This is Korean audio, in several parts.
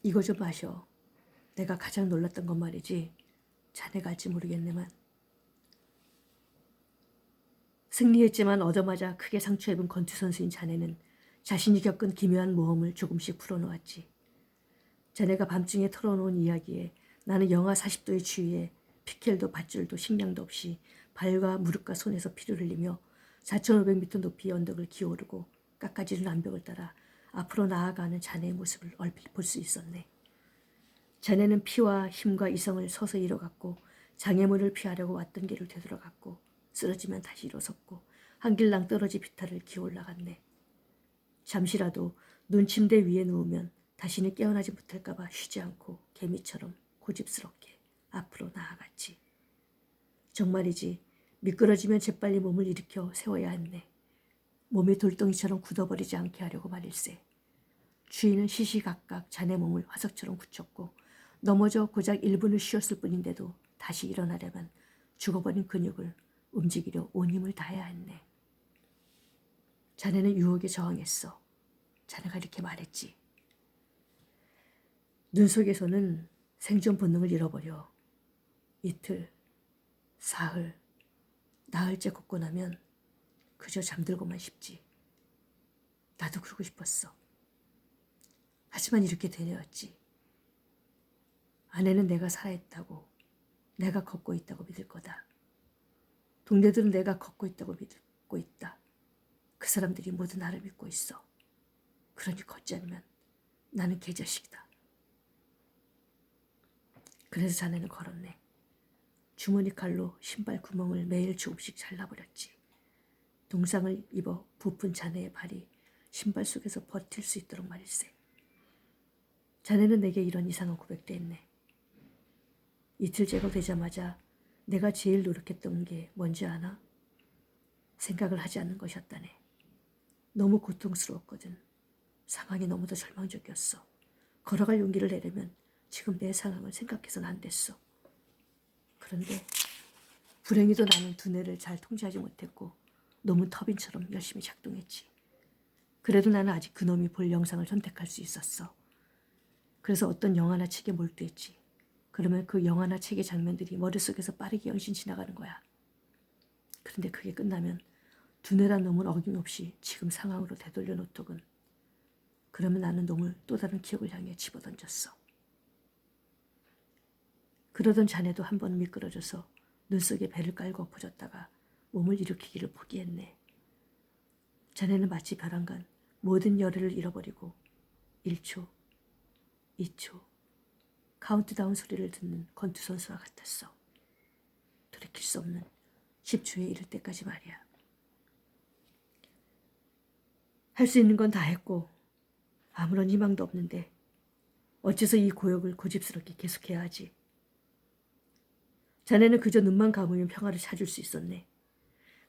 이거 좀 마셔. 내가 가장 놀랐던 건 말이지. 자네가 알지 모르겠네만. 승리했지만 얻어맞아 크게 상처 입은 권투 선수인 자네는 자신이 겪은 기묘한 모험을 조금씩 풀어놓았지. 자네가 밤중에 털어놓은 이야기에 나는 영하 40도의 추위에 피켈도 밧줄도 식량도 없이 발과 무릎과 손에서 피를 흘리며 4,500m 높이의 언덕을 기어오르고 깎아지른 암벽을 따라 앞으로 나아가는 자네의 모습을 얼핏 볼 수 있었네. 자네는 피와 힘과 이성을 서서히 잃어갔고 장애물을 피하려고 왔던 길을 되돌아갔고 쓰러지면 다시 일어섰고 한길랑 떨어지 비탈을 기어올라갔네. 잠시라도 눈 침대 위에 누우면 다시는 깨어나지 못할까봐 쉬지 않고 개미처럼 고집스럽게 앞으로 나아갔지. 정말이지 미끄러지면 재빨리 몸을 일으켜 세워야 했네. 몸이 돌덩이처럼 굳어버리지 않게 하려고 말일세. 주인은 시시각각 자네 몸을 화석처럼 굳혔고 넘어져 고작 1분을 쉬었을 뿐인데도 다시 일어나려면 죽어버린 근육을 움직이려 온 힘을 다해야 했네. 자네는 유혹에 저항했어. 자네가 이렇게 말했지. 눈 속에서는 생존 본능을 잃어버려 이틀, 사흘, 나흘째 걷고 나면 그저 잠들고만 싶지. 나도 그러고 싶었어. 하지만 이렇게 되뇌었지. 아내는 내가 살아있다고, 내가 걷고 있다고 믿을 거다. 동료들은 내가 걷고 있다고 믿고 있다. 그 사람들이 모두 나를 믿고 있어. 그러니 걷지 않으면 나는 개자식이다. 그래서 자네는 걸었네. 주머니 칼로 신발 구멍을 매일 조금씩 잘라버렸지. 동상을 입어 부푼 자네의 발이 신발 속에서 버틸 수 있도록 말일세. 자네는 내게 이런 이상한 고백도 했네. 이틀째가 되자마자 내가 제일 노력했던 게 뭔지 아나? 생각을 하지 않는 것이었다네. 너무 고통스러웠거든. 상황이 너무도 절망적이었어. 걸어갈 용기를 내려면 지금 내 상황을 생각해서는 안 됐어. 그런데 불행히도 나는 두뇌를 잘 통제하지 못했고 놈은 터빈처럼 열심히 작동했지. 그래도 나는 아직 그놈이 볼 영상을 선택할 수 있었어. 그래서 어떤 영화나 책에 몰두했지. 그러면 그 영화나 책의 장면들이 머릿속에서 빠르게 연신 지나가는 거야. 그런데 그게 끝나면 두뇌란 놈은 어김없이 지금 상황으로 되돌려 놓더군. 그러면 나는 놈을 또 다른 기억을 향해 집어던졌어. 그러던 자네도 한 번 미끄러져서 눈 속에 배를 깔고 엎어졌다가 몸을 일으키기를 포기했네. 자네는 마치 벼랑간 모든 열애를 잃어버리고 1초, 2초, 카운트다운 소리를 듣는 권투 선수와 같았어. 돌이킬 수 없는 10초에 이를 때까지 말이야. 할 수 있는 건 다 했고 아무런 희망도 없는데 어째서 이 고역을 고집스럽게 계속해야 하지? 자네는 그저 눈만 감으면 평화를 찾을 수 있었네.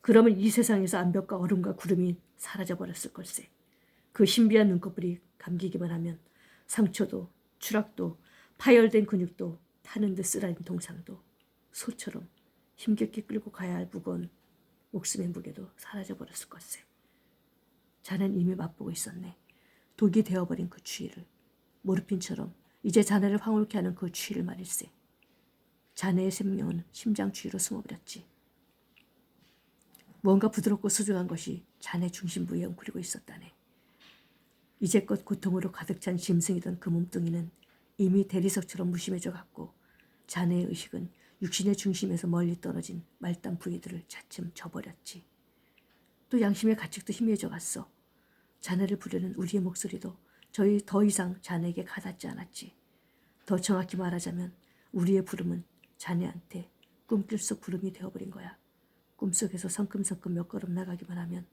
그러면 이 세상에서 암벽과 얼음과 구름이 사라져버렸을 걸세. 그 신비한 눈꺼풀이 감기기만 하면 상처도 추락도 파열된 근육도 타는 듯 쓰라린 동상도 소처럼 힘겹게 끌고 가야 할 무거운 목숨의 무게도 사라져버렸을 걸세. 자네는 이미 맛보고 있었네. 독이 되어버린 그 추위를. 모르핀처럼 이제 자네를 황홀케 하는 그 추위를 말일세. 자네의 생명은 심장 추위로 숨어버렸지. 뭔가 부드럽고 소중한 것이 자네 중심부에 웅크리고 있었다네. 이제껏 고통으로 가득 찬 짐승이던 그 몸뚱이는 이미 대리석처럼 무심해져 갔고 자네의 의식은 육신의 중심에서 멀리 떨어진 말단 부위들을 차츰 져버렸지. 또 양심의 가책도 희미해져 갔어. 자네를 부르는 우리의 목소리도 저희 더 이상 자네에게 가닿지 않았지. 더 정확히 말하자면 우리의 부름은 자네한테 꿈길 속 부름이 되어버린 거야. 꿈속에서 성큼성큼 몇 걸음 나가기만 하면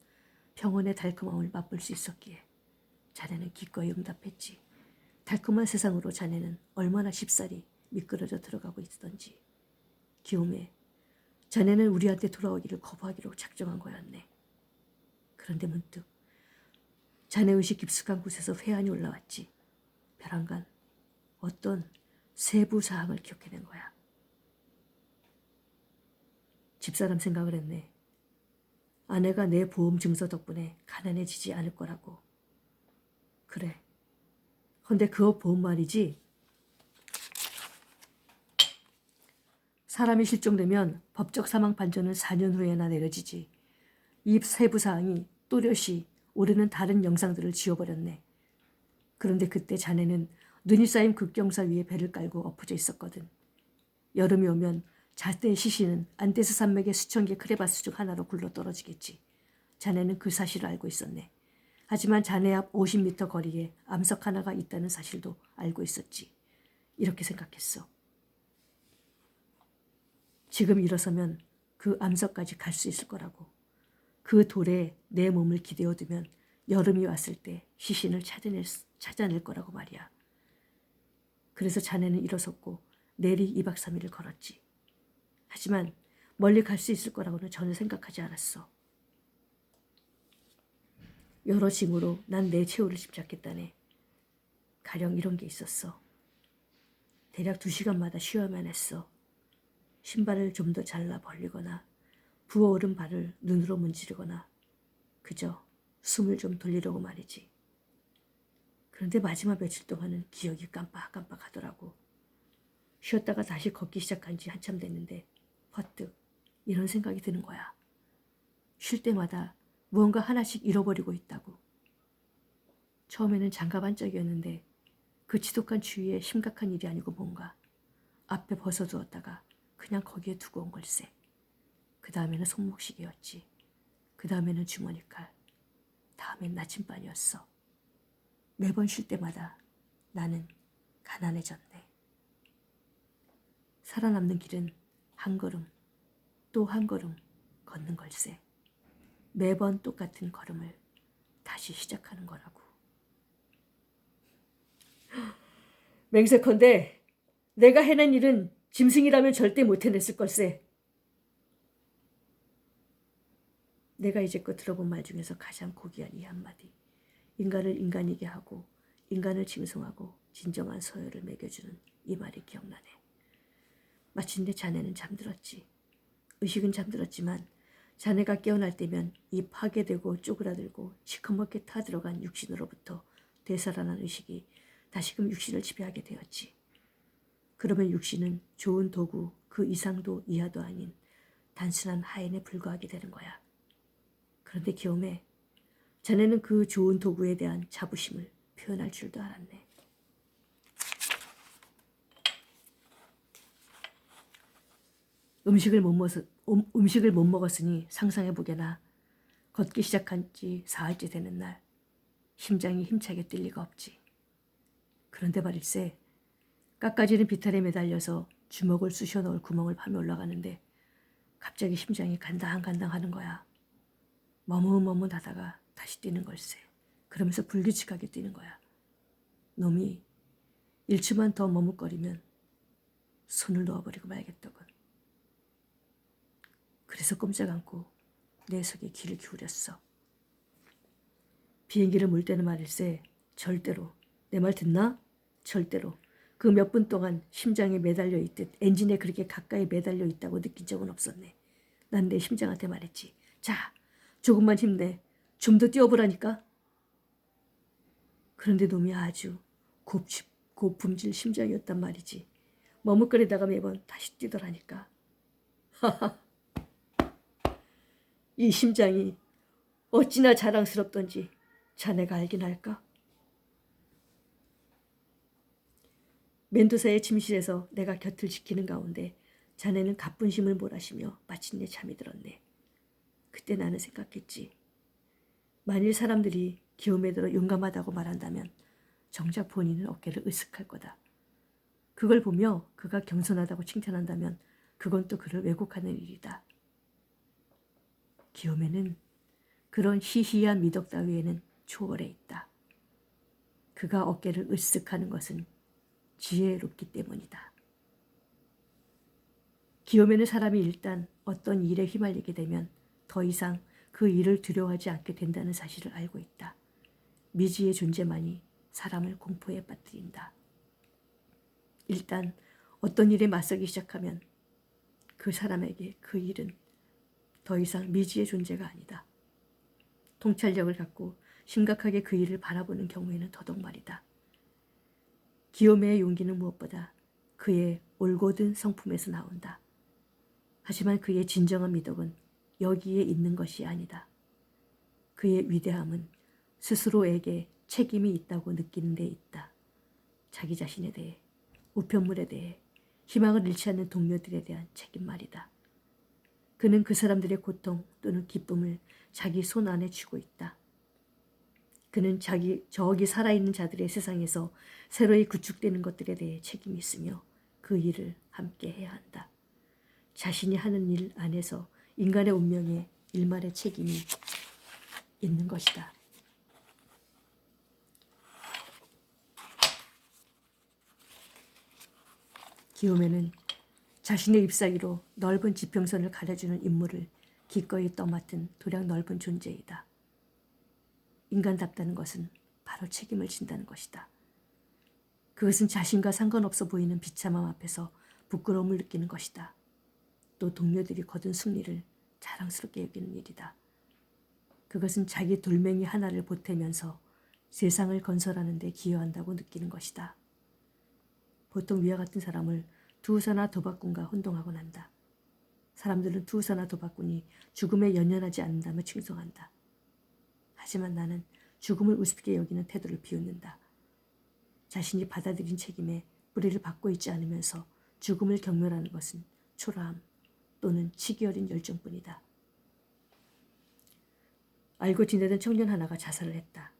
평온의 달콤함을 맛볼 수 있었기에 자네는 기꺼이 응답했지. 달콤한 세상으로 자네는 얼마나 쉽사리 미끄러져 들어가고 있던지. 기욤에 자네는 우리한테 돌아오기를 거부하기로 작정한 거였네. 그런데 문득 자네 의식 깊숙한 곳에서 회한이 올라왔지. 벼랑간 어떤 세부 사항을 기억해낸 거야. 집사람 생각을 했네. 아내가 내 보험 증서 덕분에 가난해지지 않을 거라고. 그래. 근데 그거 보면 말이지. 사람이 실종되면 법적 사망 판정은 4년 후에나 내려지지. 이 세부사항이 또렷이 올해는 다른 영상들을 지워버렸네. 그런데 그때 자네는 눈이 쌓인 급경사 위에 배를 깔고 엎어져 있었거든. 여름이 오면 자대의 시신은 안데스 산맥의 수천 개 크레바스 중 하나로 굴러떨어지겠지. 자네는 그 사실을 알고 있었네. 하지만 자네 앞 50m 거리에 암석 하나가 있다는 사실도 알고 있었지. 이렇게 생각했어. 지금 일어서면 그 암석까지 갈 수 있을 거라고. 그 돌에 내 몸을 기대어두면 여름이 왔을 때 시신을 찾아낼 거라고 말이야. 그래서 자네는 일어섰고 내리 2박 3일을 걸었지. 하지만 멀리 갈 수 있을 거라고는 전혀 생각하지 않았어. 여러 징후로 난 내 최후를 집착했다네. 가령 이런 게 있었어. 대략 2시간마다 쉬어야만 했어. 신발을 좀 더 잘라 벌리거나 부어오른 발을 눈으로 문지르거나 그저 숨을 좀 돌리려고 말이지. 그런데 마지막 며칠 동안은 기억이 깜빡깜빡하더라고. 쉬었다가 다시 걷기 시작한 지 한참 됐는데 퍼뜩 이런 생각이 드는 거야. 쉴 때마다 무언가 하나씩 잃어버리고 있다고. 처음에는 장가반짝이었는데 그 지독한 추위에 심각한 일이 아니고 뭔가 앞에 벗어두었다가 그냥 거기에 두고 온 걸세. 그 다음에는 손목시계였지. 그 다음에는 주머니칼. 다음엔 나침반이었어. 매번 쉴 때마다 나는 가난해졌네. 살아남는 길은 한 걸음 또 한 걸음 걷는 걸세. 매번 똑같은 걸음을 다시 시작하는 거라고. 맹세컨대 내가 해낸 일은 짐승이라면 절대 못 해냈을 걸세. 내가 이제껏 들어본 말 중에서 가장 고귀한 이 한마디. 인간을 인간이게 하고 인간을 징송하고 진정한 서열을 매겨주는 이 말이 기억나네. 마침내 자네는 잠들었지. 의식은 잠들었지만 자네가 깨어날 때면 이 파괴되고 쪼그라들고 시커멓게 타들어간 육신으로부터 되살아난 의식이 다시금 육신을 지배하게 되었지. 그러면 육신은 좋은 도구 그 이상도 이하도 아닌 단순한 하인에 불과하게 되는 거야. 그런데 기욤에 자네는 그 좋은 도구에 대한 자부심을 표현할 줄도 알았네. 음식을 못 먹었으니 상상해보게나. 걷기 시작한 지 사흘째 되는 날 심장이 힘차게 뛸 리가 없지. 그런데 말일세 깎아지는 비탈에 매달려서 주먹을 쑤셔 넣을 구멍을 파며 올라가는데 갑자기 심장이 간당간당 하는 거야. 머뭇머뭇하다가 다시 뛰는 걸세. 그러면서 불규칙하게 뛰는 거야. 놈이 1초만 더 머뭇거리면 손을 놓아버리고 말겠더군. 그래서 꼼짝 않고 내 속에 귀를 기울였어. 비행기를 몰 때는 말일세 절대로 내 말 듣나? 절대로 그 몇 분 동안 심장에 매달려 있듯 엔진에 그렇게 가까이 매달려 있다고 느낀 적은 없었네. 난 내 심장한테 말했지. 자, 조금만 힘내. 좀 더 뛰어보라니까. 그런데 놈이 아주 고품질 심장이었단 말이지. 머뭇거리다가 매번 다시 뛰더라니까. 하하. 이 심장이 어찌나 자랑스럽던지 자네가 알긴 할까? 멘도사의 침실에서 내가 곁을 지키는 가운데 자네는 가뿐심을 몰아쉬며 마침내 잠이 들었네. 그때 나는 생각했지. 만일 사람들이 기욤에 들어 용감하다고 말한다면 정작 본인은 어깨를 으쓱할 거다. 그걸 보며 그가 겸손하다고 칭찬한다면 그건 또 그를 왜곡하는 일이다. 기욤에는 그런 희희한 미덕 따위에는 초월해 있다. 그가 어깨를 으쓱하는 것은 지혜롭기 때문이다. 기욤에는 사람이 일단 어떤 일에 휘말리게 되면 더 이상 그 일을 두려워하지 않게 된다는 사실을 알고 있다. 미지의 존재만이 사람을 공포에 빠뜨린다. 일단 어떤 일에 맞서기 시작하면 그 사람에게 그 일은 더 이상 미지의 존재가 아니다. 통찰력을 갖고 심각하게 그 일을 바라보는 경우에는 더더욱 말이다. 기요메의 용기는 무엇보다 그의 올곧은 성품에서 나온다. 하지만 그의 진정한 미덕은 여기에 있는 것이 아니다. 그의 위대함은 스스로에게 책임이 있다고 느끼는 데 있다. 자기 자신에 대해, 우편물에 대해, 희망을 잃지 않는 동료들에 대한 책임 말이다. 그는 그 사람들의 고통 또는 기쁨을 자기 손 안에 쥐고 있다. 그는 저기 살아있는 자들의 세상에서 새로이 구축되는 것들에 대해 책임이 있으며 그 일을 함께 해야 한다. 자신이 하는 일 안에서 인간의 운명에 일말의 책임이 있는 것이다. 기요메는 자신의 잎사귀로 넓은 지평선을 가려주는 임무를 기꺼이 떠맡은 도량 넓은 존재이다. 인간답다는 것은 바로 책임을 진다는 것이다. 그것은 자신과 상관없어 보이는 비참함 앞에서 부끄러움을 느끼는 것이다. 또 동료들이 거둔 승리를 자랑스럽게 여기는 일이다. 그것은 자기 돌멩이 하나를 보태면서 세상을 건설하는 데 기여한다고 느끼는 것이다. 보통 위와 같은 사람을 투우사나 도박꾼과 혼동하곤 한다. 사람들은 투우사나 도박꾼이 죽음에 연연하지 않는다며 칭송한다. 하지만 나는 죽음을 우습게 여기는 태도를 비웃는다. 자신이 받아들인 책임에 뿌리를 받고 있지 않으면서 죽음을 경멸하는 것은 초라함 또는 치기 어린 열정뿐이다. 알고 지내던 청년 하나가 자살을 했다.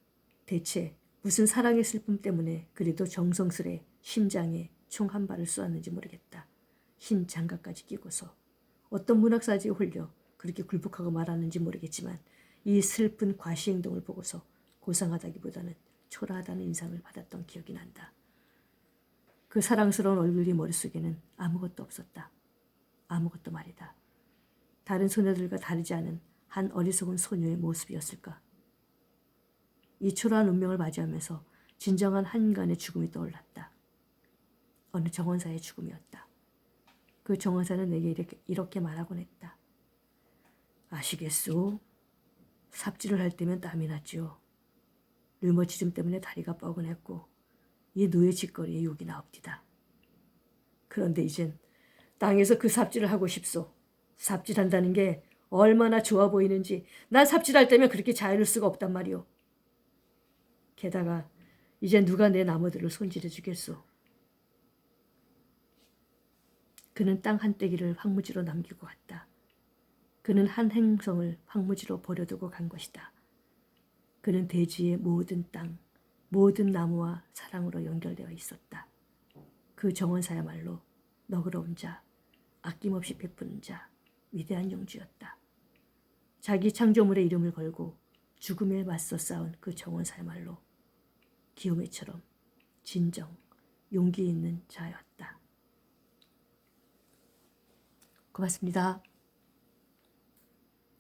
대체 무슨 사랑의 슬픔 때문에 그리도 정성스레 심장에 총 한 발을 쏘았는지 모르겠다. 흰 장갑까지 끼고서 어떤 문학사지에 홀려 그렇게 굴복하고 말았는지 모르겠지만 이 슬픈 과시행동을 보고서 고상하다기보다는 초라하다는 인상을 받았던 기억이 난다. 그 사랑스러운 얼굴이 머릿속에는 아무것도 없었다. 아무것도 말이다. 다른 소녀들과 다르지 않은 한 어리석은 소녀의 모습이었을까. 이 초라한 운명을 맞이하면서 진정한 한 인간의 죽음이 떠올랐다. 어느 정원사의 죽음이었다. 그 정원사는 내게 이렇게 말하곤 했다. 아시겠소? 삽질을 할 때면 땀이 났지요. 류머티즘 때문에 다리가 뻐근했고 이 누의 짓거리에 욕이 나옵니다. 그런데 이젠 땅에서 그 삽질을 하고 싶소. 삽질한다는 게 얼마나 좋아 보이는지 난 삽질할 때면 그렇게 자유를 수가 없단 말이오. 게다가 이제 누가 내 나무들을 손질해 주겠소. 그는 땅 한떼기를 황무지로 남기고 갔다. 그는 한 행성을 황무지로 버려두고 간 것이다. 그는 대지의 모든 땅, 모든 나무와 사랑으로 연결되어 있었다. 그 정원사야말로 너그러운 자, 아낌없이 베푸는 자, 위대한 용주였다. 자기 창조물의 이름을 걸고 죽음에 맞서 싸운 그 정원사야말로 기요메처럼 진정, 용기 있는 자였다. 고맙습니다.